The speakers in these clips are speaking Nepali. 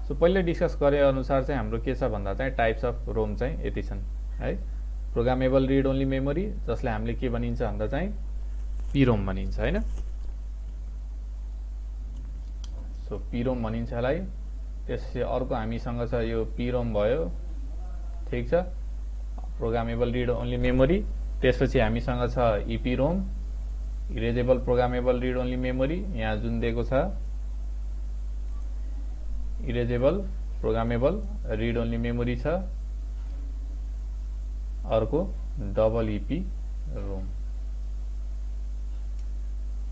सो पहिले डिस्कस गरे अनुसार चाहिँ हाम्रो के छ भन्दा चाहिँ टाइप्स अफ रोम चाहिँ यति छन् है। प्रोग्रामेबल रिड ओन्ली मेमोरी जसलाई हामीले के भनिन्छ भन्दा चाहिँ पिरोम भनिन्छ हैन। सो पिरोम भनिन्छ यसलाई। त्यसपछि अर्को हामीसँग छ यो पिरोम भयो, ठीक छ, प्रोग्रामेबल रिड ओन्ली मेमोरी। त्यसपछि हामीसँग छ EPROM, erasable programmable read only memory. यहाँ जुन दिएको छ erasable programmable read only memory छ। अर्को डबल इपी रोम।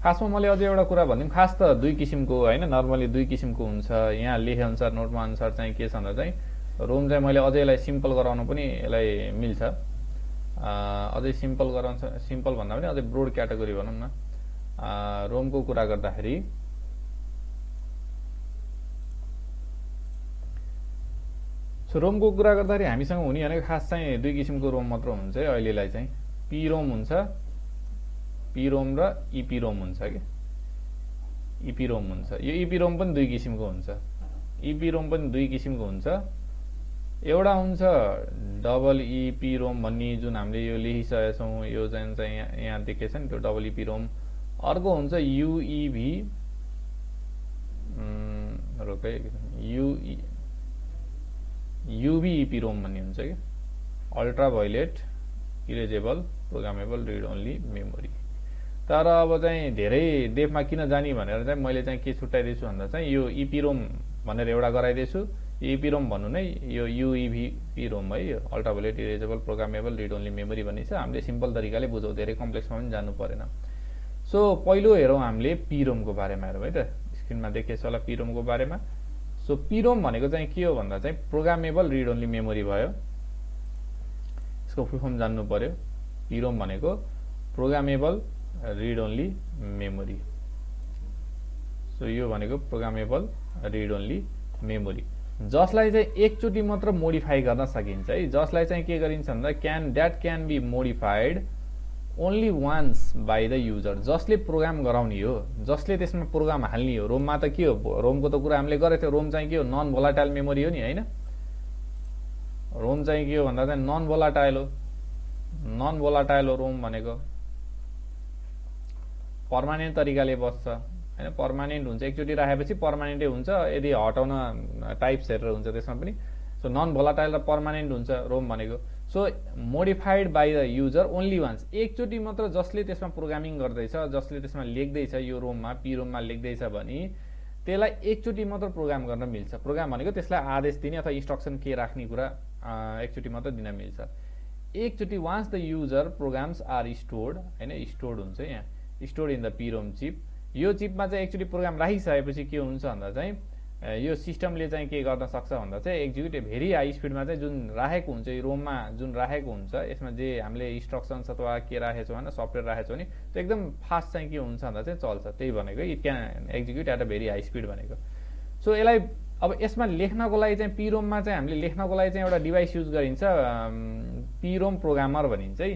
खासमा मैले अझै एउटा कुरा भनिदिउँ, खास त दुई किसिमको हैन, नर्मली दुई किसिमको हुन्छ। यहाँ लेखे अनुसार नोटमा अनुसार चाहिँ के छ भन्दा चाहिँ रोम चाहिँ मैले अझै यसलाई सिम्पल गराउन पनि यसलाई मिल्छ। अझै सिम्पल गराउन, सिम्पल भन्दा पनि अझै ब्रोड क्याटेगोरी भनौँ न। रोमको कुरा गर्दाखेरि सो रोमको कुरा गर्दाखेरि हामीसँग हुने भनेको खास चाहिँ दुई किसिमको रोम मात्र हुन्छ है अहिलेलाई चाहिँ। पिरोम हुन्छ, पिरोम र इपिरोम हुन्छ के। इपिरोम हुन्छ, यो इपिरोम पनि दुई किसिमको हुन्छ। इपिरोम पनि दुई किसिमको हुन्छ। एउटा हुन्छ डबल इपिरोम भन्ने जुन हामीले यो लेखिसकेका छौँ, यो चाहिँ यहाँ देखेछ नि त्यो डबल इपिरोम। अर्को हुन्छ युइभी रोकै युभी इपिरोम भन्ने हुन्छ कि, ultraviolet erasable programmable read only memory. तर अब चाहिँ धेरै डेपमा किन जाने भनेर चाहिँ मैले चाहिँ के छुट्याइदिएछु भन्दा चाहिँ यो इपिरोम भनेर एउटा गराइदिएछु। इपिरोम भन्नु नै यो युइभी रोम है, यो ultraviolet erasable programmable read only memory भन्ने छ। हामीले सिम्पल तरिकाले बुझौँ, धेरै कम्प्लेक्समा पनि जानु परेन। सो पहिलो हेरौँ हामीले पिरोमको बारेमा हेरौँ है त। स्क्रिनमा देखिएछ होला पिरोमको बारेमा। सो पिरोम भनेको चाहिँ के हो भन्दा चाहिँ प्रोग्रामेबल रिड ओन्ली मेमोरी भयो। यसको फुल फर्म जान्नु पर्यो। पिरोम भनेको programmable read only memory. So यो भनेको प्रोग्रामेबल रिड ओन्ली मेमोरी जसलाई चाहिँ एकचोटि मात्र मोडिफाई गर्न सकिन्छ है। जसलाई चाहिँ के गरिन्छ भन्दा that be modified only once by the user. जसले प्रोग्राम गराउने हो, जसले त्यसमा प्रोग्राम हाल्ने हो। रोममा त के हो, रोमको त कुरा हामीले गरेको थियो। रोम चाहिँ के हो, नन भोलाटाइल मेमोरी हो नि हैन। रोम चाहिँ के हो भन्दा चाहिँ नन भोलाटाइल हो। नन भोलाटाइल हो रोम भनेको। पर्मानेन्ट तरिकाले बस्छ हैन, पर्मानेन्ट हुन्छ। एकचोटि राखेपछि पर्मानेन्टै हुन्छ, यदि हटाउन टाइप्स हेरेर हुन्छ त्यसमा पनि। सो नन भोलाटाइल र पर्मानेन्ट हुन्छ रोम भनेको। So modified by the user only once, एकचोटि मात्र जसले त्यसमा प्रोग्रामिङ गर्दैछ, जसले त्यसमा लेख्दैछ, यो रोममा पिरोममा लेख्दैछ भने त्यसलाई एकचोटि मात्र प्रोग्राम गर्न मिल्छ। प्रोग्राम भनेको त्यसलाई आदेश दिने अथवा इन्स्ट्रक्सन के राख्ने कुरा एकचोटि मात्र दिन मिल्छ। एकचोटि once the user programs are stored हैन, स्टोर्ड हुन्छ यहाँ, stored in the PROM chip. यो चिपमा चाहिँ एकचोटि प्रोग्राम राखिसकेपछि के हुन्छ भन्दा चाहिँ यो सिस्टमले चाहिँ के गर्न सक्छ भन्दा चाहिँ एक्जिक्युट भेरी हाई स्पिडमा चाहिँ जुन राखेको हुन्छ, यो रोममा जुन राखेको हुन्छ, यसमा जे हामीले इन्स्ट्रक्सन्स अथवा के राखेको छ होइन, सफ्टवेयर राखेको छ भने त्यो एकदम फास्ट चाहिँ के हुन्छ भन्दा चाहिँ चल्छ। त्यही भनेको it can execute at a very high speed भनेको। सो यसलाई अब यसमा लेख्नको लागि चाहिँ पिरोममा चाहिँ हामीले लेख्नको लागि चाहिँ एउटा डिभाइस युज गरिन्छ, पिरोम प्रोग्रामर भनिन्छ है।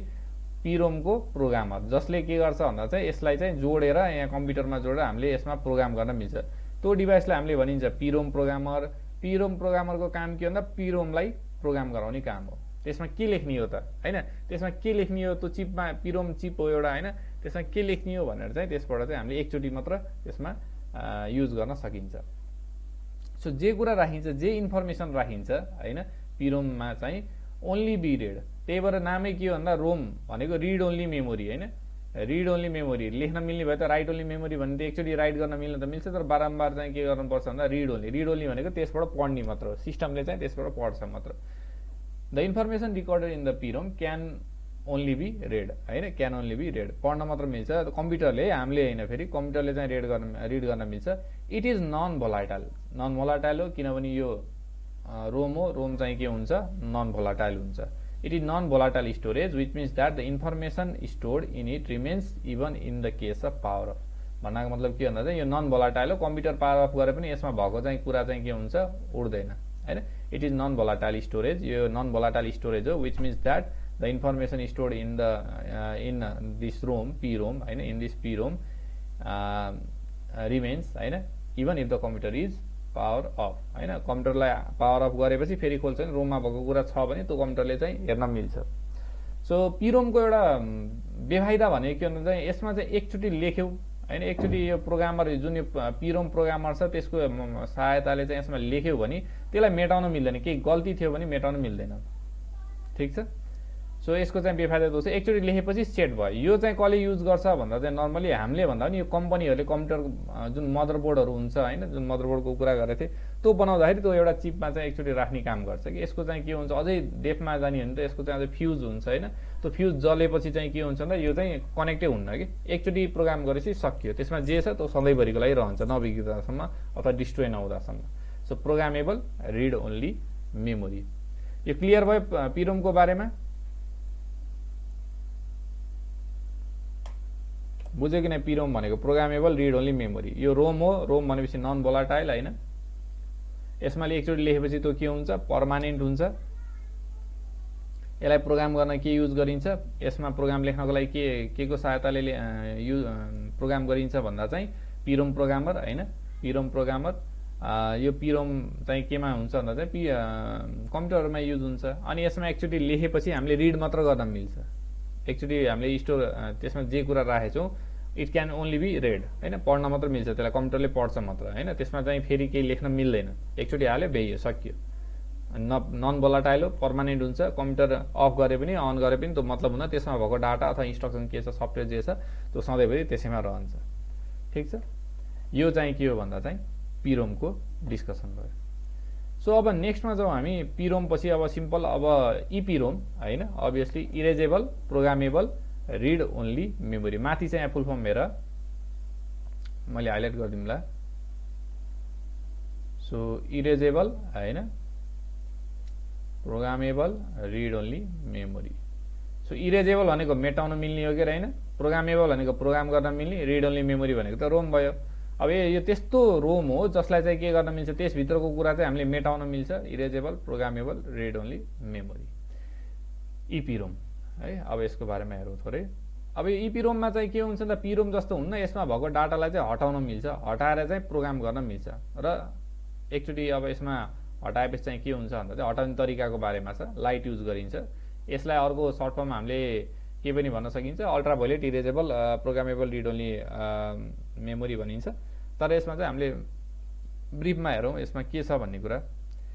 पिरोमको प्रोग्रामर जसले के गर्छ भन्दा चाहिँ यसलाई चाहिँ जोडेर यहाँ कम्प्युटरमा जोडेर हामीले यसमा प्रोग्राम गर्न मिल्छ। त्यो डिभाइसलाई हामीले भनिन्छ पिरोम प्रोग्रामर। पिरोम प्रोग्रामरको काम के भन्दा पिरोमलाई प्रोग्राम गराउने काम हो। त्यसमा के लेख्ने हो त हैन, त्यसमा के लेख्ने हो, त्यो चिपमा पिरोम चिप हो एउटा हैन, त्यसमा के लेख्ने हो भनेर चाहिँ त्यसबाट चाहिँ हामीले एकचोटि मात्र त्यसमा युज गर्न सकिन्छ। सो जे कुरा राखिन्छ, जे इन्फर्मेसन राखिन्छ हैन पिरोममा चाहिँ ओन्ली बी रेड। त्यही भएर नामै के हो भन्दा रोम भनेको रिड ओन्ली मेमोरी हैन, रिड ओन्ली मेमोरी। लेख्न मिल्ने भयो त राइट ओन्ली मेमोरी भने त एकचोटि राइट गर्न मिल्न त मिल्छ, तर बारम्बार चाहिँ के गर्नुपर्छ भन्दा रिड ओन्ली। रिड ओन्ली भनेको त्यसबाट पढ्ने मात्र हो, सिस्टमले चाहिँ त्यसबाट पढ्छ मात्र। The information recorded in the PROM can only be read हैन, क्यान ओन्ली बी रेड, पढ्न मात्र मिल्छ। कम्प्युटरले, हामीले हैन, फेरि कम्प्युटरले चाहिँ रिड गर्न मिल्छ। It is non volatile, non volatile हो किनभने यो रोम हो। रोम चाहिँ के हुन्छ, नन भोलाटाइल हुन्छ। It is non-volatile storage, which means that the information stored in it remains even in the case of power off. भन्नाको मतलब के भन्दा चाहिँ यो नन भोलाटाइल हो, कम्प्युटर पावर अफ गरे पनि यसमा भएको चाहिँ कुरा चाहिँ के हुन्छ, उड्दैन हैन। It is non volatile storage, यो नन भोलाटाइल स्टोरेज हो, which means that the information stored in this ROM, PROM हैन, in this PROM remains हैन, even if the computer is power of हैन कम्प्युटरलाई पावर अफ गरेपछि फेरि खोल्छ नि रोममा भएको कुरा छ भने त्यो कम्प्युटरले चाहिँ हेर्न मिल्छ सो पिरोमको एउटा बेफाइदा भनेको के भन्दा चाहिँ यसमा चाहिँ एकचोटि लेख्यौ हैन एकचोटि यो प्रोग्रामर जुन यो पिरोम प्रोग्रामर छ त्यसको सहायताले चाहिँ यसमा लेख्यौ भने त्यसलाई मेटाउन मिल्दैन केही गल्ती थियो भने मेटाउन मिल्दैन ठीक छ सो यसको चाहिँ बेफाइदा दोष एकचोटि लेखेपछि सेट भयो यो चाहिँ कसले युज गर्छ भन्दा चाहिँ नर्मली हामीले भन्दा पनि यो कम्पनीहरूले कम्प्युटर जुन मदरबोर्डहरू हुन्छ हैन जुन मदरबोर्डको कुरा गरेको थिएँ त्यो बनाउँदाखेरि त्यो एउटा चिपमा चाहिँ एकचोटि राख्ने काम गर्छ कि यसको चाहिँ के हुन्छ अझै डेप्थमा जाने हो भने त यसको चाहिँ अझै फ्युज हुन्छ हैन त्यो फ्युज जलेपछि चाहिँ के हुन्छ भन्दा यो चाहिँ कनेक्टै हुन्न कि एकचोटि प्रोग्राम गरेपछि सकियो त्यसमा जे छ त्यो सधैँभरिको लागि रहन्छ नबिग्रिँदासम्म अथवा डिस्ट्रोय नहुँदासम्म so programmable read only memory यो क्लियर भयो पिरोमको बारेमा बुझ्यो कि नै पिरोम भनेको प्रोग्रामेबल रिड ओन्ली मेमोरी यो रोम हो रोम भनेपछि नन भोलाटाइल हैन यसमा एकचोटि लेखेपछि त्यो के हुन्छ पर्मानेन्ट हुन्छ यसलाई प्रोग्राम गर्न के युज गरिन्छ यसमा प्रोग्राम लेख्नको लागि के को सहायताले प्रोग्राम गरिन्छ भन्दा चाहिँ पिरोम प्रोग्रामर हैन पिरोम प्रोग्रामर यो पिरोम चाहिँ केमा हुन्छ भन्दा चाहिँ कम्प्युटरमा युज हुन्छ अनि यसमा एकचोटि लेखेपछि हामीले रिड मात्र गर्न मिल्छ एकचोटि हामीले स्टोर त्यसमा जे कुरा राखेछौँ it can only be read हैन पढ्न मात्र मिल्छ त्यसलाई कम्प्युटरले पढ्छ मात्र हैन त्यसमा चाहिँ फेरि केही लेख्न मिल्दैन एकचोटि हाल्यो भ्याइयो सकियो नन भोलाटाइल हो पर्मानेन्ट हुन्छ कम्प्युटर अफ गरे पनि अन गरे पनि त्यो मतलब हुन त्यसमा भएको डाटा अथवा इन्स्ट्रक्सन के छ सफ्टवेयर जे छ त्यो सधैँभरि त्यसैमा रहन्छ ठिक छ यो चाहिँ के हो भन्दा चाहिँ पिरोमको डिस्कसन भयो सो अब नेक्स्टमा जाउँ हामी पिरोम पछि अब सिम्पल अब इपिरोम हैन obviously erasable programmable read only memory माथि चाहिँ फुल फर्म हेर मैले हाइलाइट गरिदिउँला सो इरेजेबल हैन programmable read only memory so erasable भनेको मेटाउन मिल्ने हो कि हैन प्रोग्रामेबल भनेको प्रोग्राम गर्न मिल्ने रिड ओन्ली मेमोरी भनेको त रोम भयो अब यो त्यस्तो रोम हो जसलाई चाहिँ के गर्न मिल्छ त्यसभित्रको कुरा चाहिँ हामीले मेटाउन मिल्छ erasable programmable read only memory EPROM है अब यसको बारेमा हेरौँ थोरै अब यो इपिरोममा चाहिँ के हुन्छ त पिरोम जस्तो हुन्न यसमा भएको डाटालाई चाहिँ हटाउन मिल्छ हटाएर चाहिँ प्रोग्राम गर्न मिल्छ र एकचोटि अब यसमा हटाएपछि चाहिँ के हुन्छ भन्दा चाहिँ हटाउने तरिकाको बारेमा छ लाइट युज गरिन्छ यसलाई अर्को सर्ट फर्म हामीले के पनि भन्न सकिन्छ ultraviolet erasable programmable read only memory भनिन्छ तर यसमा चाहिँ हामीले ब्रिफमा हेरौँ यसमा के छ भन्ने कुरा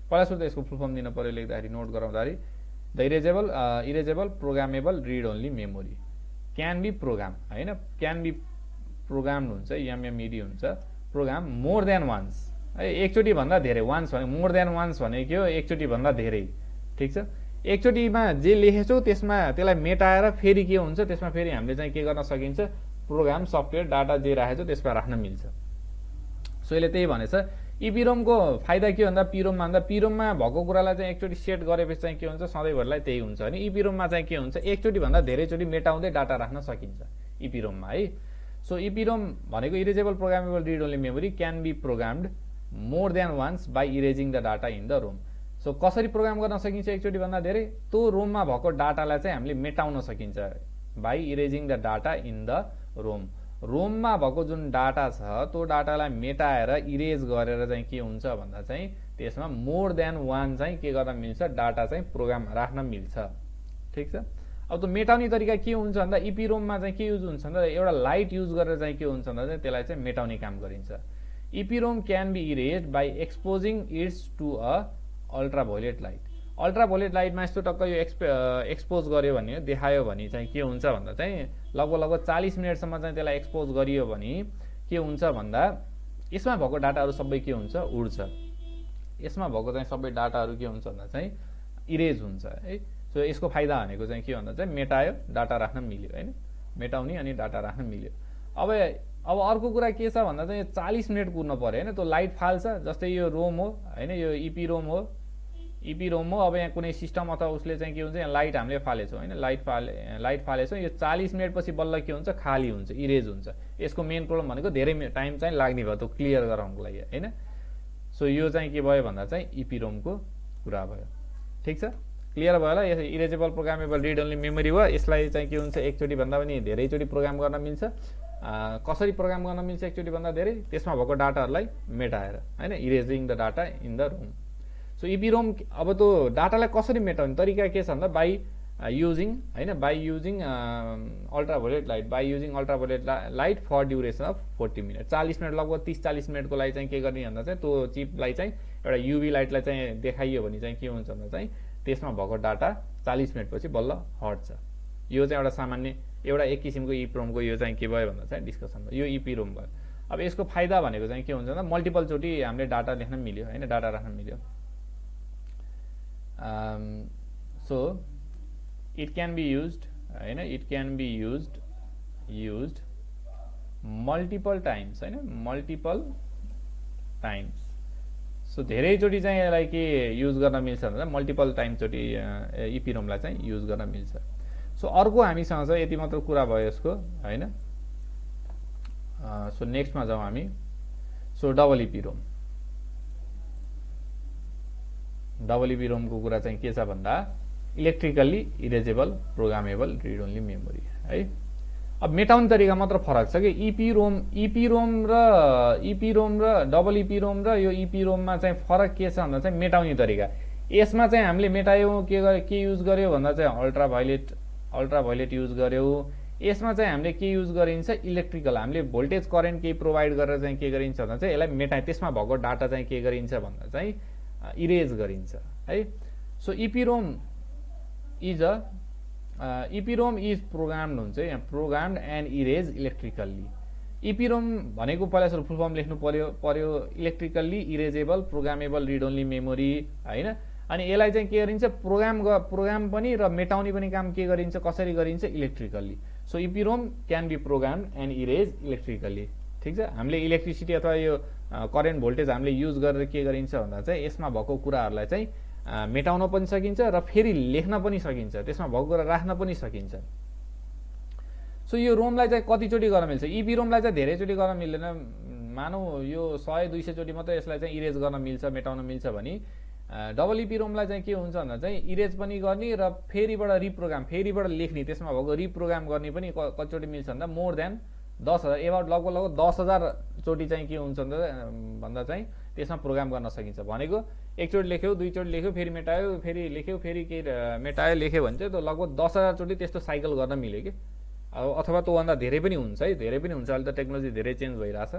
पहिला सुरु त यसको फुल फर्म दिन पर्यो लेख्दाखेरि नोट गराउँदाखेरि the erasable programmable read only memory can be program हैन क्यान बी प्रोग्राम हुन्छ एमएमइडी हुन्छ प्रोग्राम मोर देन वान्स है एकचोटि भन्दा धेरै वान्स भने मोर देन वान्स भनेको हो एकचोटि भन्दा धेरै ठिक छ एकचोटिमा जे लेखेछौ त्यसमा त्यसलाई मेटाएर फेरि के हुन्छ त्यसमा फेरि हामीले चाहिँ के गर्न सकिन्छ प्रोग्राम सफ्टवेयर डाटा जे राखेछौ त्यसमा राख्न मिल्छ सो यसले त्यही भनेछ इपिरोमको फाइदा के भन्दा पिरोममा भन्दा पिरोममा भएको कुरालाई चाहिँ एकचोटि सेट गरेपछि चाहिँ के हुन्छ सधैँभरिलाई त्यही हुन्छ अनि इपिरोममा चाहिँ के हुन्छ एकचोटि भन्दा धेरैचोटि मेटाउँदै डाटा राख्न सकिन्छ इपिरोममा है सो इपिरोम भनेको erasable programmable read only memory can be programmed more than once by erasing the data in the ROM so कसरी प्रोग्राम गर्न सकिन्छ एकचोटि भन्दा धेरै त्यो रोममा भएको डाटालाई चाहिँ हामीले मेटाउन सकिन्छ by erasing the data in the ROM रोममा भएको जुन डाटा छ त्यो डाटालाई मेटाएर इरेज गरेर चाहिँ के हुन्छ भन्दा चाहिँ त्यसमा मोर देन वान चाहिँ के गर्न मिल्छ डाटा चाहिँ प्रोग्राम राख्न मिल्छ ठिक छ अब त्यो मेटाउने तरिका के हुन्छ भन्दा इपिरोममा चाहिँ के युज हुन्छ भन्दा एउटा लाइट युज गरेर चाहिँ के हुन्छ भन्दा चाहिँ त्यसलाई चाहिँ मेटाउने काम गरिन्छ EPROM can be erased by exposing its to a ultra violet light ultra violet लाइटमा यस्तो टक्क यो एक्सपोज गर्यो भने देखायो भने चाहिँ के हुन्छ भन्दा चाहिँ लगभग 40 मिनटसम्म चाहिँ त्यसलाई एक्सपोज गरियो भने के हुन्छ भन्दा यसमा भएको डाटाहरू सबै के हुन्छ उड्छ यसमा भएको चाहिँ सबै डाटाहरू के हुन्छ भन्दा चाहिँ इरेज हुन्छ है सो यसको फाइदा भनेको चाहिँ के भन्दा चाहिँ मेटायो डाटा राख्न मिल्यो हैन मेटाउने अनि डाटा राख्न मिल्यो अब अर्को कुरा के छ भन्दा चाहिँ 40 मिनट कुर्नु पर्यो हैन त्यो लाइट फाल्छ जस्तै यो रोम हो हैन यो इपिरोम हो अब यहाँ कुनै सिस्टम अथवा उसले चाहिँ के हुन्छ यहाँ लाइट हामीले फालेछौँ हैन लाइट फालेछौँ यो 40 मिनट पछि बल्ल के हुन्छ खाली हुन्छ इरेज हुन्छ यसको मेन प्रब्लम भनेको धेरै टाइम चाहिँ लाग्ने भयो त्यो क्लियर गराउनको लागि हैन सो यो चाहिँ के भयो भन्दा चाहिँ इपिरोमको कुरा भयो ठिक छ क्लियर भयो होला यो erasable programmable read only memory हो यसलाई चाहिँ के हुन्छ एकचोटि भन्दा पनि धेरैचोटि प्रोग्राम गर्न मिल्छ कसरी प्रोग्राम गर्न मिल्छ एकचोटि भन्दा धेरै, त्यसमा भएको डाटाहरूलाई मेटाएर हैन, erasing the data in the ROM. So EPROM अब त्यो डाटालाई कसरी मेटाउने तरिका के छ भन्दा बाई युजिङ हैन, by using ultraviolet light, by using ultraviolet light for duration of 40 minute. 40 minute लगभग 30-40 मिनटको लागि चाहिँ के गर्ने भन्दा चाहिँ त्यो चिपलाई चाहिँ एउटा युभी लाइटलाई चाहिँ देखाइयो भने चाहिँ के हुन्छ भन्दा चाहिँ त्यसमा भएको डाटा 40 मिनटपछि बल्ल हट्छ। यो चाहिँ एउटा सामान्य एउटा एक किसिमको इप्रोमको यो चाहिँ के भयो भन्दा चाहिँ डिस्कसन भयो, यो इपिरोम भयो। अब यसको फाइदा भनेको चाहिँ के हुन्छ भन्दा मल्टिपल चोटि हामीले डाटा लेख्न मिल्यो हैन, डाटा राख्न मिल्यो। So it can be used हैन, it can be used multiple times हैन, multiple times। सो धेरैचोटि चाहिँ यसलाई के युज गर्न मिल्छ भन्दा मल्टिपल टाइम चोटि इपिरोमलाई चाहिँ युज गर्न मिल्छ। सो अर्को हामीसँग चाहिँ यति मात्र कुरा भयो यसको हैन। सो नेक्स्टमा जाउँ हामी। सो डबल इपिरोम, डबल इपिरोमको कुरा चाहिँ के छ भन्दा electrically erasable programmable read only memory है। अब मेटाउने तरिका मात्र फरक छ कि इपिरोम र डबल इपिरोम र यो इपिरोममा चाहिँ फरक के छ भन्दा चाहिँ मेटाउने तरिका। यसमा चाहिँ हामीले मेटायौँ के युज गर्यो भन्दा चाहिँ अल्ट्राभायोलेट युज गर्यो। यसमा चाहिँ हामीले के युज गरिन्छ इलेक्ट्रिकल, हामीले भोल्टेज करेन्ट केही प्रोभाइड गरेर चाहिँ के गरिन्छ भन्दा चाहिँ यसलाई मेटाइ, त्यसमा भएको डाटा चाहिँ के गरिन्छ भन्दा चाहिँ इरेज गरिन्छ है। सो इपिरोम इज प्रोग्राम्ड हुन्छ यहाँ, programmed and erase electrically. EPROM भनेको पहिला सुरु फुल फर्म लेख्नु पर्यो electrically erasable programmable read only memory हैन। अनि यसलाई चाहिँ के गरिन्छ प्रोग्राम पनि र मेटाउने पनि काम के गरिन्छ कसरी गरिन्छ electrically. So EPROM can be programmed and erase electrically. ठिक छ, हामीले इलेक्ट्रिसिटी अथवा यो करेन्ट भोल्टेज हामीले युज गरेर के गरिन्छ भन्दा चाहिँ यसमा भएको कुराहरूलाई चाहिँ मेटाउन पनि सकिन्छ र फेरि लेख्न पनि सकिन्छ, त्यसमा भएको कुरा राख्न पनि सकिन्छ। सो यो रोमलाई चाहिँ कतिचोटि गर्न मिल्छ, इपिरोमलाई चाहिँ धेरैचोटि गर्न मिल्दैन। मानौ यो 100-200 चोटि मात्रै यसलाई चाहिँ इरेज गर्न मिल्छ, मेटाउन मिल्छ भने डबल इपिरोमलाई चाहिँ के हुन्छ भन्दा चाहिँ इरेज पनि गर्ने र फेरिबाट रिप्रोग्राम, फेरिबाट लेख्ने, त्यसमा भएको रिप्रोग्राम गर्ने पनि कतिचोटि मिल्छ भन्दा मोर देन 10,000 एबाउट लगभग 10,000 चोटि चाहिँ के हुन्छ भन्दा चाहिँ त्यसमा प्रोग्राम गर्न सकिन्छ। भनेको एकचोटि लेख्यो, दुईचोटि लेख्यो, फेरि मेटायो, फेरि लेख्यो, फेरि के मेटायो, लेख्यो भने चाहिँ त्यो लगभग 10,000 चोटि त्यस्तो साइकल गर्न मिल्यो कि, अथवा त्योभन्दा धेरै पनि हुन्छ है, धेरै पनि हुन्छ। अहिले त टेक्नोलोजी धेरै चेन्ज भइरहेछ।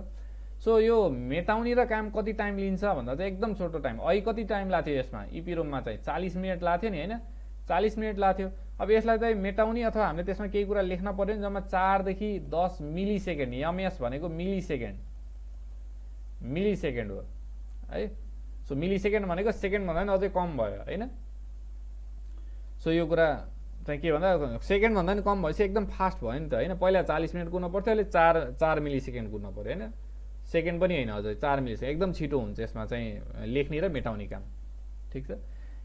सो यो मेटाउने र काम कति टाइम लिन्छ भन्दा चाहिँ एकदम छोटो टाइम। अहिले कति टाइम लाग्थ्यो यसमा इपिरोममा चाहिँ 40 मिनट लाग्थ्यो नि हैन, 40 मिनट लाग्थ्यो। अब यसलाई चाहिँ मेटाउने अथवा हामीले त्यसमा केही कुरा लेख्न पर्यो नि जम्मा 4 देखि 10 मिली सेकेन्ड, एमएस भनेको मिली सेकेन्ड हो है। सो मिली सेकेन्ड भनेको सेकेन्ड भन्दा पनि अझै कम भयो हैन। सो यो कुरा चाहिँ के भन्दा सेकेन्ड भन्दा पनि कम भएपछि एकदम फास्ट भयो नि त हैन। पहिला 40 मिनट कुद्नु पर्थ्यो, अहिले 4 मिली सेकेन्ड कुद्नु पर्यो हैन, सेकेन्ड पनि होइन अझै 4 मिली सेकेन्ड, एकदम छिटो हुन्छ यसमा चाहिँ लेख्ने र मेटाउने काम। ठिक छ,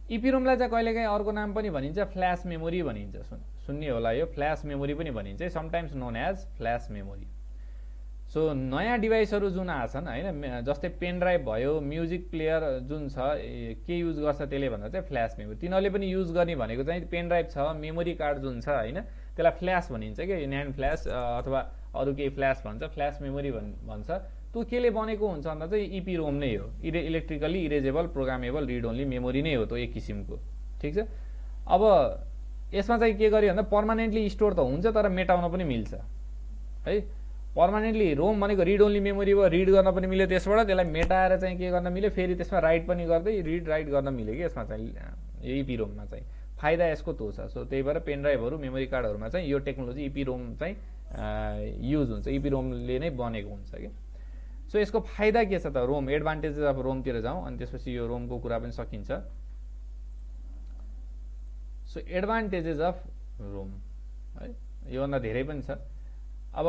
इपिरोमलाई चाहिँ कहिलेकाहीँ अर्को नाम पनि भनिन्छ फ्ल्यास मेमोरी भनिन्छ, सुन्ने होला यो, फ्ल्यास मेमोरी पनि भनिन्छ, समटाइम्स नोन एज फ्ल्यास मेमोरी। सो नयाँ डिभाइसहरू जुन आछन् हैन, जस्तै पेन ड्राइभ भयो, म्युजिक प्लेयर जुन छ के युज गर्छ त्यसले भन्दा चाहिँ फ्ल्यास मेमोरी, तिनीहरूले पनि युज गर्ने भनेको चाहिँ पेन ड्राइभ छ, मेमोरी कार्ड जुन छ हैन, त्यसलाई फ्ल्यास भनिन्छ कि, न्यान्ड फ्ल्यास अथवा अरू केही फ्ल्यास भन्छ, फ्ल्यास मेमोरी भन्छ। त्यो केले बनेको हुन्छ भन्दा चाहिँ इपिरोम नै हो, electrically erasable programmable read only memory नै हो त्यो एक किसिमको। ठिक छ, अब यसमा चाहिँ के गर्यो भन्दा पर्मानेन्टली स्टोर त हुन्छ तर मेटाउन पनि मिल्छ है। पर्मानेन्टली रोम भनेको रिड ओन्ली मेमोरी भयो, रिड गर्न पनि मिल्यो, त्यसबाट त्यसलाई मेटाएर चाहिँ के गर्न मिल्यो, फेरि त्यसमा राइट पनि गर्दै रिड राइट गर्न मिल्यो कि यसमा चाहिँ इपिरोममा चाहिँ फाइदा यसको त्यो छ। सो त्यही भएर पेन ड्राइभहरू मेमोरी कार्डहरूमा चाहिँ यो टेक्नोलोजी इपिरोम चाहिँ युज हुन्छ, इपिरोमले नै बनेको हुन्छ कि। सो यसको फाइदा के छ त, रोम एडभान्टेजेस अफ रोमतिर जाउँ अनि त्यसपछि यो रोमको कुरा पनि सकिन्छ। सो एडभान्टेजेस अफ रोम है, योभन्दा धेरै पनि छ। अब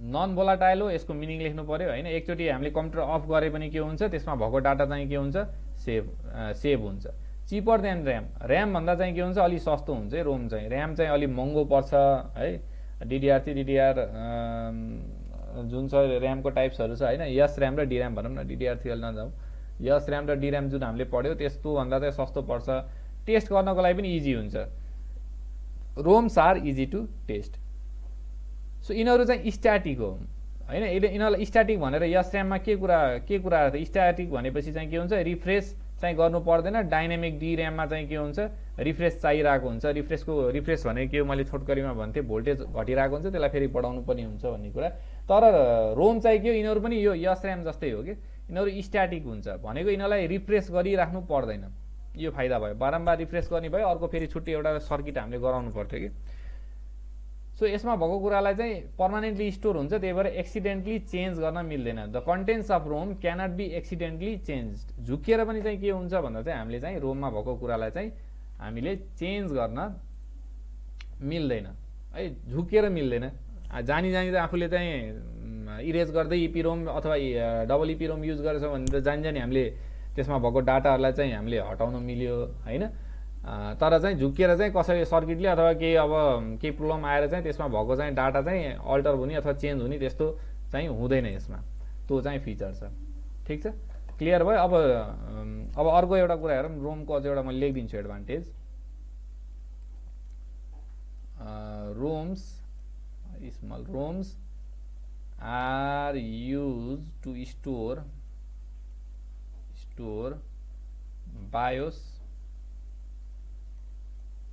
नन भोलाटाइल हो, यसको मिनिङ लेख्नु पर्यो हैन। एकचोटि हामीले कम्प्युटर अफ गरे पनि के हुन्छ, त्यसमा भएको डाटा चाहिँ के हुन्छ सेभ हुन्छ। चिपर देन ऱ्याम, ऱ्याम भन्दा चाहिँ के हुन्छ अलि सस्तो हुन्छ है रोम चाहिँ, ऱ्याम चाहिँ अलि महँगो पर्छ है। डिडिआर3 डिडिआर जुन छ ऱ्यामको टाइप्सहरू छ हैन, यस ऱ्याम र डिऱ्याम भनौँ न, डिडिआर3 नजाउँ, यस ऱ्याम र डिऱ्याम जुन हामीले पढ्यो त्यस्तो भन्दा चाहिँ सस्तो पर्छ, टेस्ट गर्नको लागि पनि इजी हुन्छ। ROMs are easy to test. So यिनीहरू चाहिँ स्ट्याटिक हो होइन। यिनीहरूलाई स्ट्याटिक भनेर यसर्याममा के कुरा त स्ट्याटिक भनेपछि चाहिँ के हुन्छ, रिफ्रेस चाहिँ गर्नु पर्दैन। डाइनामिक डिरेममा चाहिँ के हुन्छ, रिफ्रेस चाहिरहेको हुन्छ। रिफ्रेस भनेको के हो, मैले छोटकरीमा भन्थेँ भोल्टेज घटिरहेको हुन्छ, त्यसलाई फेरि बढाउनु पनि हुन्छ भन्ने कुरा। तर रोम चाहिँ के हो, यिनीहरू पनि यो यसर्याम जस्तै हो कि यिनीहरू स्ट्याटिक हुन्छ भनेको यिनीहरूलाई रिफ्रेस गरिराख्नु पर्दैन। यो फाइदा भयो, बारम्बार रिफ्रेस गर्ने भयो। अर्को फेरि छुट्टै एउटा सर्किट हामीले गराउनु पर्थ्यो कि। सो यसमा भएको कुरालाई चाहिँ पर्मानेन्टली स्टोर हुन्छ, त्यही भएर एक्सिडेन्टली चेन्ज गर्न मिल्दैन। The contents of ROM cannot be accidentally change. झुकिएर पनि चाहिँ के हुन्छ भन्दा चाहिँ हामीले चाहिँ रोममा भएको कुरालाई चाहिँ हामीले चेन्ज गर्न मिल्दैन है, झुकिएर मिल्दैन। जानी त आफूले चाहिँ इरेज गर्दै इपिरोम अथवा डबल इपिरोम युज गरेछ भने त जानी हामीले त्यसमा भएको डाटाहरूलाई चाहिँ हामीले हटाउन मिल्यो होइन। तर चाहिँ झुकिएर चाहिँ कसरी सर्किटले अथवा केही प्रब्लम आएर चाहिँ त्यसमा भएको चाहिँ डाटा चाहिँ अल्टर हुने अथवा चेन्ज हुने त्यस्तो चाहिँ हुँदैन यसमा। त्यो चाहिँ फिचर छ। ठिक छ, क्लियर भयो। अब अर्को एउटा कुरा हेरौँ, रोमको अझ एउटा मैले लेखिदिन्छु advantage. Small ROMs are use to store BIOS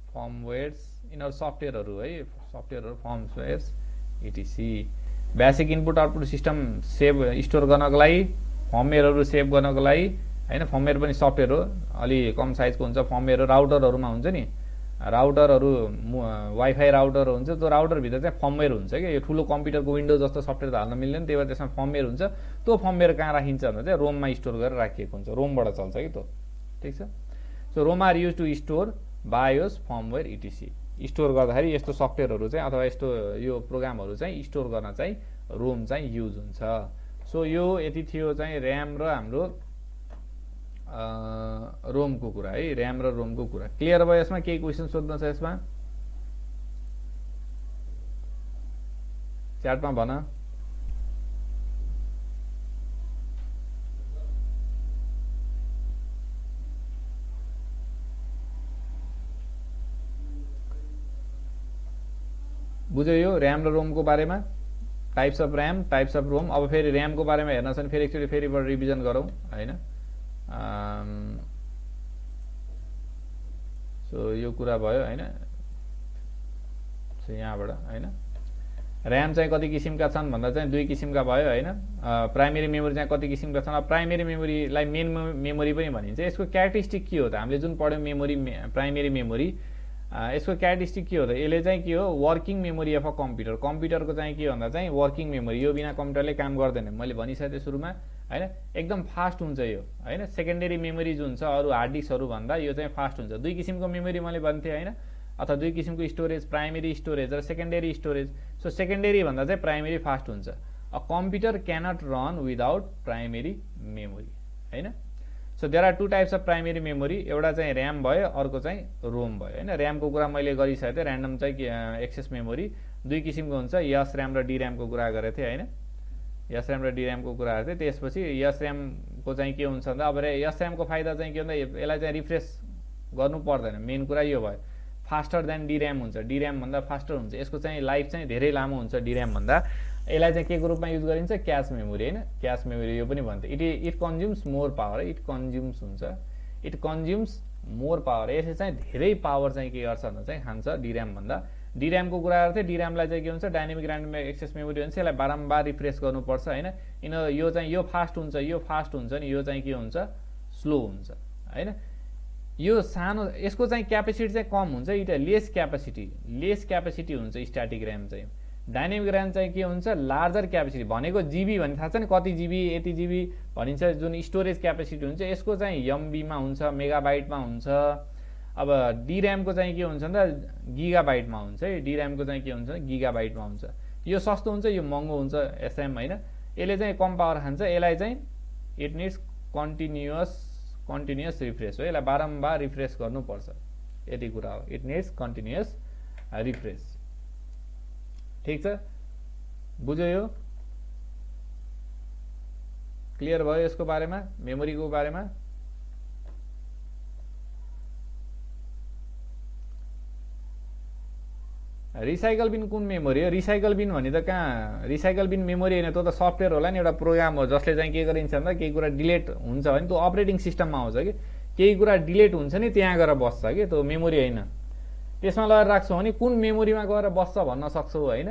firmwares, यिनीहरू सफ्टवेयरहरू है, सफ्टवेयरहरू firmwares etc. Basic input output system store गर्नको लागि, फर्मवेयरहरू सेभ गर्नको लागि होइन। फर्मवेयर पनि सफ्टवेयर हो, अलि कम साइजको हुन्छ फर्मवेयर। राउटरहरूमा हुन्छ नि, राउटरहरू वाइफाई राउटर हुन्छ, त्यो राउटरभित्र चाहिँ फर्मवेयर हुन्छ कि। यो ठुलो कम्प्युटरको विन्डो जस्तो सफ्टवेयर त हाल्न मिल्दैन, त्यही भएर त्यसमा फर्मवेयर हुन्छ। त्यो फर्मवेयर कहाँ राखिन्छ भन्दा चाहिँ रोममा स्टोर गरेर राखिएको हुन्छ, रोमबाट चल्छ कि त्यो। ठिक छ। So ROM are use to store BIOS firmware etc. Store गर्दाखेरि यस्तो सफ्टवेयरहरू चाहिँ अथवा यस्तो यो प्रोग्रामहरू चाहिँ स्टोर गर्न चाहिँ रोम चाहिँ युज हुन्छ। सो यो यति थियो चाहिँ ऱ्याम र हाम्रो रोमको कुरा है, ऱ्याम र रोमको कुरा। क्लियर भयो? यसमा केही क्वेसन सोध्नु छ यसमा? च्याटमा भन। बुझ्यो यो ऱ्याम र रोमको बारेमा, types of RAM, types of ROM. अब फेरि ऱ्यामको बारेमा हेर्न छ भने फेरि एकचोटि फेरिबाट रिभिजन गरौँ होइन। सो यो कुरा भयो होइन। सो यहाँबाट होइन ऱ्याम चाहिँ कति किसिमका छन् भन्दा चाहिँ दुई किसिमका भयो होइन। प्राइमेरी मेमोरी चाहिँ कति किसिमका छन्। अब प्राइमेरी मेमोरीलाई मेन मेमोरी पनि भनिन्छ। यसको क्यारेक्टरिस्टिक के हो त, हामीले जुन पढ्यौँ मेमोरी, प्राइमेरी मेमोरी, यसको क्यारेक्टरिस्टिक के हो त, यसले चाहिँ के हो, working memory of a computer. कम्प्युटरको चाहिँ के भन्दा चाहिँ वर्किङ मेमोरी, यो बिना कम्प्युटरले काम गर्दैन, मैले भनिसकेँ सुरुमा होइन। एकदम फास्ट हुन्छ यो होइन। सेकेन्डरी मेमोरी जुन छ अरू हार्ड डिस्कहरू भन्दा यो चाहिँ फास्ट हुन्छ। दुई किसिमको मेमोरी मैले भन्थेँ होइन, अथवा दुई किसिमको स्टोरेज, प्राइमेरी स्टोरेज र सेकेन्डरी स्टोरेज। सो सेकेन्डरी भन्दा चाहिँ प्राइमेरी फास्ट हुन्छ। A computer cannot run without primary memory होइन। So there are two types of primary memory, एउटा चाहिँ ऱ्याम भयो, अर्को चाहिँ रोम भयो होइन। ऱ्यामको कुरा मैले गरिसकेको थिएँ, ऱ्यान्डम चाहिँ एक्सेस मेमोरी दुई किसिमको हुन्छ, यस ऱ्याम र डी ऱ्यामको कुरा गरेको थिएँ होइन। यस ऱ्याम र डी ऱ्यामको कुरा गरेको थिएँ। त्यसपछि यस ऱ्यामको चाहिँ के हुन्छ भन्दा, अब यस ऱ्यामको फाइदा चाहिँ के भन्दा यसलाई चाहिँ रिफ्रेस गर्नु पर्दैन, मेन कुरा यो भयो। फास्टर देन डी ऱ्याम हुन्छ, डी ऱ्याम भन्दा फास्टर हुन्छ। यसको चाहिँ लाइफ चाहिँ धेरै लामो हुन्छ डी ऱ्याम भन्दा। यसलाई चाहिँ के को रूपमा युज गरिन्छ, क्याच मेमोरी होइन। क्याच मेमोरी यो पनि भन्छ। It consumes more power, it consumes हुन्छ, इट कन्ज्युम्स मोर पावर। यसले चाहिँ धेरै पावर चाहिँ के गर्छ भन्दा चाहिँ खान्छ डी ऱ्याम भन्दा। डी ऱ्यामको कुरा गर्थेँ, डी ऱ्यामलाई चाहिँ के हुन्छ, डाइनामिक ऱ्यान्डम एक्सेस मेमोरी हुन्छ। यसलाई बारम्बार रिफ्रेस गर्नुपर्छ होइन। यो चाहिँ यो फास्ट हुन्छ, यो फास्ट हुन्छ नि, यो चाहिँ के हुन्छ, स्लो हुन्छ होइन। यो सानो, यसको चाहिँ क्यापेसिटी चाहिँ कम हुन्छ, इट लेस क्यापेसिटी हुन्छ स्ट्याटिक ऱ्याम चाहिँ। डाइनामिक ऱ्याम चाहिँ के हुन्छ, लार्जर क्यापेसिटी भनेको जिबी भन्ने थाहा छ नि, कति जिबी यति जिबी भनिन्छ जुन स्टोरेज क्यापेसिटी हुन्छ। यसको चाहिँ एमबीमा हुन्छ, मेगाबाइटमा हुन्छ। अब डी ऱ्यामको चाहिँ के हुन्छ भन्दा गिगाबाइटमा हुन्छ है। डी ऱ्यामको चाहिँ के हुन्छ, गिगाबाइटमा हुन्छ। यो सस्तो हुन्छ, यो महँगो हुन्छ एसएम होइन। यसले चाहिँ कम पावर खान्छ। यसलाई चाहिँ इट निड्स कन्टिन्युअस रिफ्रेस हो, यसलाई बारम्बार रिफ्रेस गर्नुपर्छ, यति कुरा हो। It needs continuous refresh. ठिक छ, बुझ्यो यो? क्लियर भयो यसको बारेमा, मेमोरीको बारेमा? रिसाइकल बिन कुन मेमोरी हो? रिसाइकल बिन भने त कहाँ रिसाइकल बिन मेमोरी होइन, त्यो त सफ्टवेयर होला नि, एउटा प्रोग्राम हो जसले चाहिँ के गरिन्छ भन्दा केही कुरा डिलिट हुन्छ भने त्यो अपरेटिङ सिस्टममा आउँछ कि केही कुरा डिलिट हुन्छ नि त्यहाँ गएर बस्छ कि, त्यो मेमोरी होइन। त्यसमा लगेर राख्छौ भने कुन मेमोरीमा गएर बस्छ भन्न सक्छौ होइन,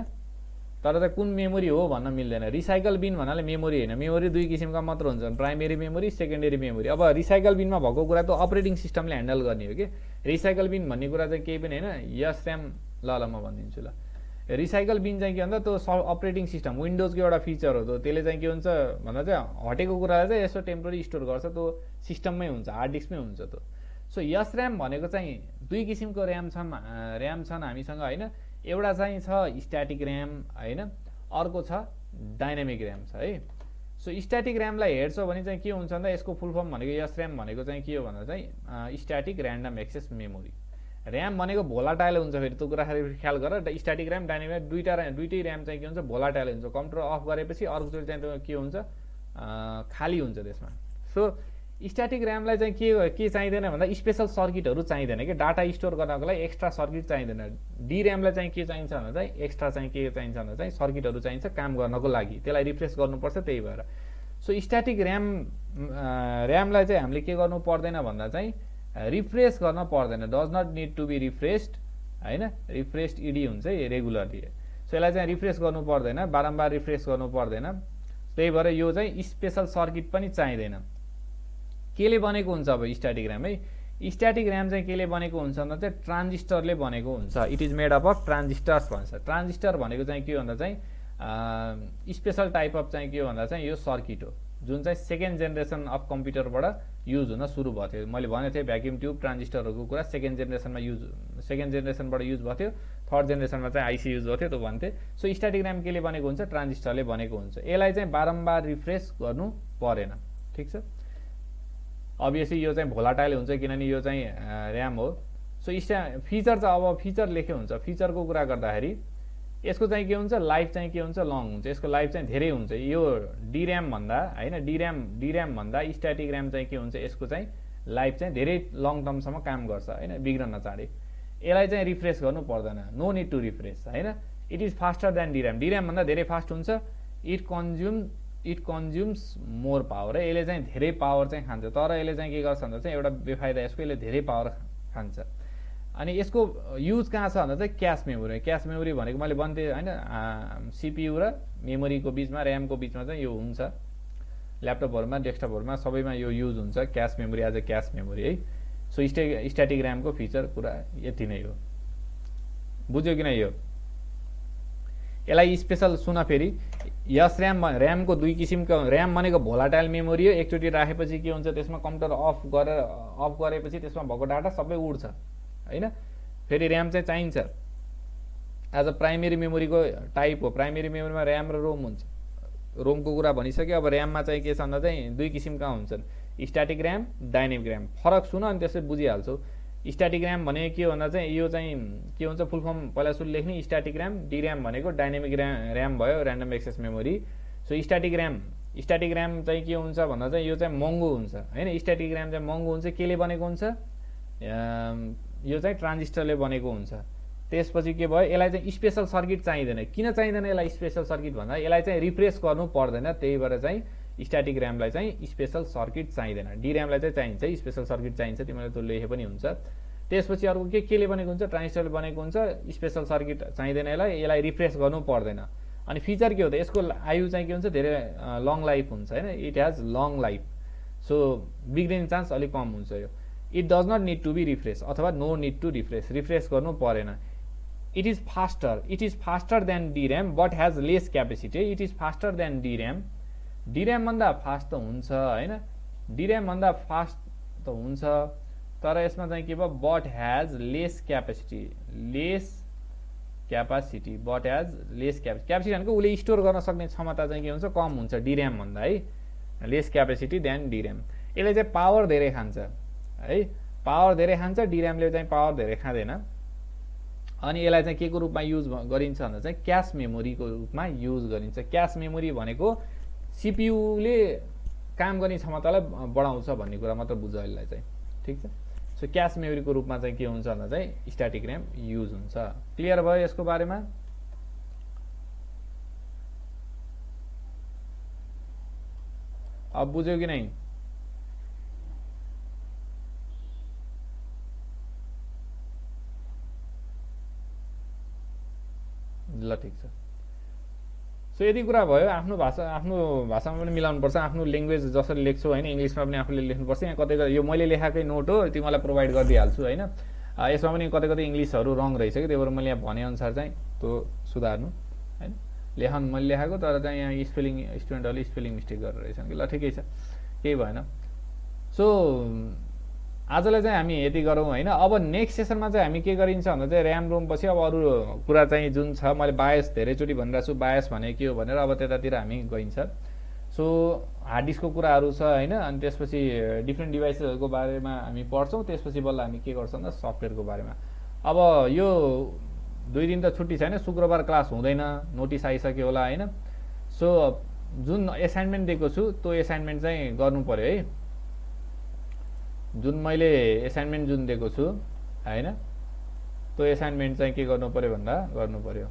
तर चाहिँ कुन मेमोरी हो भन्न मिल्दैन। रिसाइकल बिन भन्नाले मेमोरी होइन, मेमोरी दुई किसिमका मात्र हुन्छ, प्राइमेरी मेमोरी, सेकेन्डरी मेमोरी। अब रिसाइकल बिनमा भएको कुरा त अपरेटिङ सिस्टमले ह्यान्डल गर्ने हो कि। रिसाइकल बिन भन्ने कुरा चाहिँ केही पनि होइन, यस ऱ्याम ल म भनिदिन्छु ल। रिसाइकल बिन चाहिँ के भन्दा त्यो अपरेटिङ सिस्टम विन्डोजको एउटा फिचर हो, त्यसले चाहिँ के हुन्छ भन्दा चाहिँ हटेको कुरालाई चाहिँ यसो टेम्पोररी स्टोर गर्छ, त्यो सिस्टममै हुन्छ, हार्ड डिस्कमै हुन्छ त्यो। सो यस ऱ्याम भनेको चाहिँ दुई किसिमको ऱ्याम छन् हामीसँग होइन। एउटा चाहिँ छ स्ट्याटिक ऱ्याम होइन, अर्को छ डाइनामिक ऱ्याम छ है। सो स्ट्याटिक ऱ्यामलाई हेर्छौ भने चाहिँ के हुन्छ भन्दा यसको फुल फर्म भनेको यस ऱ्याम भनेको चाहिँ के हो भन्दा चाहिँ static random access memory. RAM भनेको भोलाटाइल हुन्छ, फेरि त्यो कुरा ख्याल गर। स्ट्याटिक ऱ्याम डाइनामिक दुइटै ऱ्याम चाहिँ के हुन्छ भोलाटाइल हुन्छ, कम्प्युटर अफ गरेपछि अर्कोचोटि चाहिँ त्यो के हुन्छ खाली हुन्छ त्यसमा। सो स्ट्याटिक ऱ्यामलाई चाहिँ के चाहिँदैन भन्दा स्पेसल सर्किटहरू चाहिँदैन कि, डाटा स्टोर गर्नको लागि एक्स्ट्रा सर्किट चाहिँदैन। डी ऱ्यामलाई चाहिँ के चाहिन्छ भन्दा चाहिँ एक्स्ट्रा चाहिँ के चाहिन्छ भन्दा चाहिँ सर्किटहरू चाहिन्छ काम गर्नको लागि, त्यसलाई रिफ्रेस गर्नुपर्छ, त्यही भएर। सो स्ट्याटिक ऱ्यामलाई चाहिँ हामीले के गर्नु पर्दैन भन्दा चाहिँ रिफ्रेस गर्न पर्दैन, does not need to be refreshed होइन, रिफ्रेस्ड इडी हुन्छ रेगुलरली। सो यसलाई चाहिँ रिफ्रेस गर्नु पर्दैन, बारम्बार रिफ्रेस गर्नु पर्दैन, त्यही भएर यो चाहिँ स्पेसल सर्किट पनि चाहिँदैन। केले बनेको हुन्छ अब स्ट्याटिक ऱ्याम है? स्ट्याटिक ऱ्याम चाहिँ केले बनेको हुन्छ भन्दा चाहिँ ट्रान्जिस्टरले बनेको हुन्छ। It is made up of transistors भन्छ। ट्रान्जिस्टर भनेको चाहिँ के हो भन्दा चाहिँ स्पेसल टाइप अफ चाहिँ के हो भन्दा चाहिँ यो सर्किट हो जुन चाहिँ सेकेन्ड जेनेरेसन अफ कम्प्युटरबाट युज हुन सुरु भएको थियो। मैले भनेको थिएँ भ्याक्युम ट्युब ट्रान्जिस्टरहरूको कुरा सेकेन्ड जेनेरेसनबाट युज भएको थियो, थर्ड जेनेरेसनमा चाहिँ आइसी युज भएको थियो, त्यो भन्थे। सो स्ट्याटिक ऱ्याम केले बनेको हुन्छ? ट्रान्जिस्टरले बनेको हुन्छ। यसलाई चाहिँ बारम्बार रिफ्रेस गर्नु परेन, ठिक छ। अभियसली यो चाहिँ भोलाटाइल हुन्छ किनभने यो चाहिँ ऱ्याम हो। सो फिचर चाहिँ अब फिचर लेखे हुन्छ, फिचरको कुरा गर्दाखेरि यसको चाहिँ के हुन्छ लाइफ चाहिँ के हुन्छ लङ हुन्छ, यसको लाइफ चाहिँ धेरै हुन्छ। यो डिऱ्याम भन्दा होइन डिऱ्याम भन्दा स्ट्याटिक ऱ्याम चाहिँ के हुन्छ यसको चाहिँ लाइफ चाहिँ धेरै लङ टर्मसम्म काम गर्छ होइन, बिग्रन चाँडै। यसलाई चाहिँ रिफ्रेस गर्नु पर्दैन, नो निड टु रिफ्रेस होइन। It is faster than DRAM भन्दा धेरै फास्ट हुन्छ। इट कन्ज्युम्स मोर पावर है, यसले चाहिँ धेरै पावर चाहिँ खान्छ, तर यसले चाहिँ के गर्छ भन्दा चाहिँ एउटा बेफाइदा यसको, यसले धेरै पावर खान्छ। अनि यसको युज कहाँ छ भन्दा चाहिँ क्यास मेमोरी। क्यास मेमोरी भनेको मैले भन्थेँ होइन, सिपियु र मेमोरीको बिचमा ऱ्यामको बिचमा चाहिँ यो हुन्छ। ल्यापटपहरूमा डेस्कटपहरूमा सबैमा यो युज हुन्छ cache memory as a cache memory है। सो स्ट्याटिक ऱ्यामको फिचर कुरा यति नै हो, बुझ्यो कि नै? यो यसलाई स्पेसल सुन फेरि, यस ऱ्यामको दुई किसिमको ऱ्याम भनेको भोलाटाइल मेमोरी हो। एकचोटि राखेपछि के हुन्छ त्यसमा कम्प्युटर अफ गरेपछि त्यसमा भएको डाटा सबै उड्छ होइन। फेरि ऱ्याम चाहिँ चाहिन्छ एज अ प्राइमेरी मेमोरीको टाइप हो। प्राइमेरी मेमोरीमा ऱ्याम र रोम हुन्छ। रोमको कुरा भनिसक्यो। अब ऱ्याममा चाहिँ के छ भन्दा चाहिँ दुई किसिमका हुन्छन्, स्ट्याटिक ऱ्याम, डाइनामिक ऱ्याम। फरक सुन अनि त्यसै बुझिहाल्छौ। स्ट्याटिक ऱ्याम भने के भन्दा चाहिँ यो चाहिँ के हुन्छ फुल फर्म पहिला सुरु लेख्ने, स्ट्याटिक ऱ्याम। डिऱ्याम भनेको डाइनामिक ऱ्याम भयो, random access memory. So static RAM चाहिँ के हुन्छ भन्दा चाहिँ यो चाहिँ महँगो हुन्छ होइन। स्ट्याटिक ऱ्याम चाहिँ महँगो हुन्छ, केले बनेको हुन्छ? यो चाहिँ ट्रान्जिस्टरले बनेको हुन्छ। त्यसपछि के भयो, यसलाई चाहिँ स्पेसल सर्किट चाहिँदैन। किन चाहिँदैन यसलाई स्पेसल सर्किट भन्दा यसलाई चाहिँ रिफ्रेस गर्नु पर्दैन, त्यही भएर चाहिँ स्ट्याटिक ऱ्यामलाई चाहिँ स्पेसल सर्किट चाहिँदैन। डिऱ्यामलाई चाहिँ चाहिन्छ, स्पेसल सर्किट चाहिन्छ, तिमीले त्यो लेखे पनि हुन्छ। त्यसपछि अर्को केले बनेको हुन्छ? ट्रान्जिस्टरले बनेको हुन्छ, स्पेसल सर्किट चाहिँदैन यसलाई रिफ्रेस गर्नु पर्दैन। अनि फिचर के हो त? यसको आयु चाहिँ के हुन्छ धेरै लङ लाइफ हुन्छ होइन। It has long life, so बिग्रिने चान्स अलिक कम हुन्छ यो। It does not need to be refresh अथवा नो निड टु रिफ्रेस गर्नु परेन। It is faster than DRAM but has less capacity. It is faster than DRAM भन्दा फास्ट त हुन्छ होइन, डिऱ्याम भन्दा फास्ट त हुन्छ, तर यसमा चाहिँ के भयो बट हेज लेस क्यापेसिटी भनेको उसले स्टोर गर्न सक्ने क्षमता चाहिँ के हुन्छ कम हुन्छ डिऱ्याम भन्दा है, लेस क्यापेसिटी देन डिऱ्याम। यसले चाहिँ पावर धेरै खान्छ है, पावर धेरै खान्छ, डिऱ्यामले चाहिँ पावर धेरै खाँदैन। अनि यसलाई चाहिँ के को रूपमा युज गरिन्छ भन्दा चाहिँ क्यास मेमोरीको रूपमा युज गरिन्छ। क्यास मेमोरी भनेको सिपियुले काम गर्ने क्षमतालाई बढाउँछ भन्ने कुरा मात्र बुझ यसलाई चाहिँ, ठिक छ। सो क्यास मेमोरीको रूपमा चाहिँ के हुन्छ भन्दा चाहिँ स्ट्याटिक ऱ्याम युज हुन्छ। क्लियर भयो यसको बारेमा? अब बुझ्यो कि नै? ल ठिक छ। सो यति कुरा भयो। आफ्नो भाषामा पनि मिलाउनुपर्छ। आफ्नो ल्याङ्ग्वेज जसरी लेख्छौ होइन, इङ्ग्लिसमा पनि आफूले लेख्नुपर्छ। यहाँ कतै यो मैले लेखाएकै नोट हो, तिमीलाई प्रोभाइड गरिदिइहाल्छु होइन। यसमा पनि कतै कतै इङ्ग्लिसहरू रङ रहेछ कि, त्यही भएर मैले यहाँ भनेअनुसार चाहिँ त्यो सुधार्नु होइन। लेखन मैले लेखाएको, तर चाहिँ यहाँ स्पेलिङ स्टुडेन्टहरूले स्पेलिङ मिस्टेक गरेर रहेछन् कि। ल ठिकै छ, केही भएन। सो आजलाई चाहिँ हामी यति गरौँ होइन। अब नेक्स्ट सेसनमा चाहिँ हामी के गरिन्छ भन्दा चाहिँ ऱ्याम रोम पछि अब अरू कुरा चाहिँ जुन छ, मैले बायस धेरैचोटि भनिरहेको छु, बायस भने के हो भनेर, अब त्यतातिर हामी गइन्छ। सो हार्ड डिस्कको कुराहरू छ होइन। अनि त्यसपछि डिफ्रेन्ट डिभाइसहरूको बारेमा हामी पढ्छौँ। त्यसपछि बल्ल हामी के गर्छौँ भन्दा सफ्टवेयरको बारेमा। अब यो 2 दिन त छुट्टी छैन, शुक्रबार क्लास हुँदैन, नोटिस आइसक्यो होला होइन। सो जुन एसाइनमेन्ट दिएको छु त्यो एसाइनमेन्ट चाहिँ गर्नु पर्यो है। जुन मैले एसाइनमेन्ट जुन दिएको छु होइन, त्यो एसाइनमेन्ट चाहिँ के गर्नु पर्यो भन्दा गर्नु पर्यो।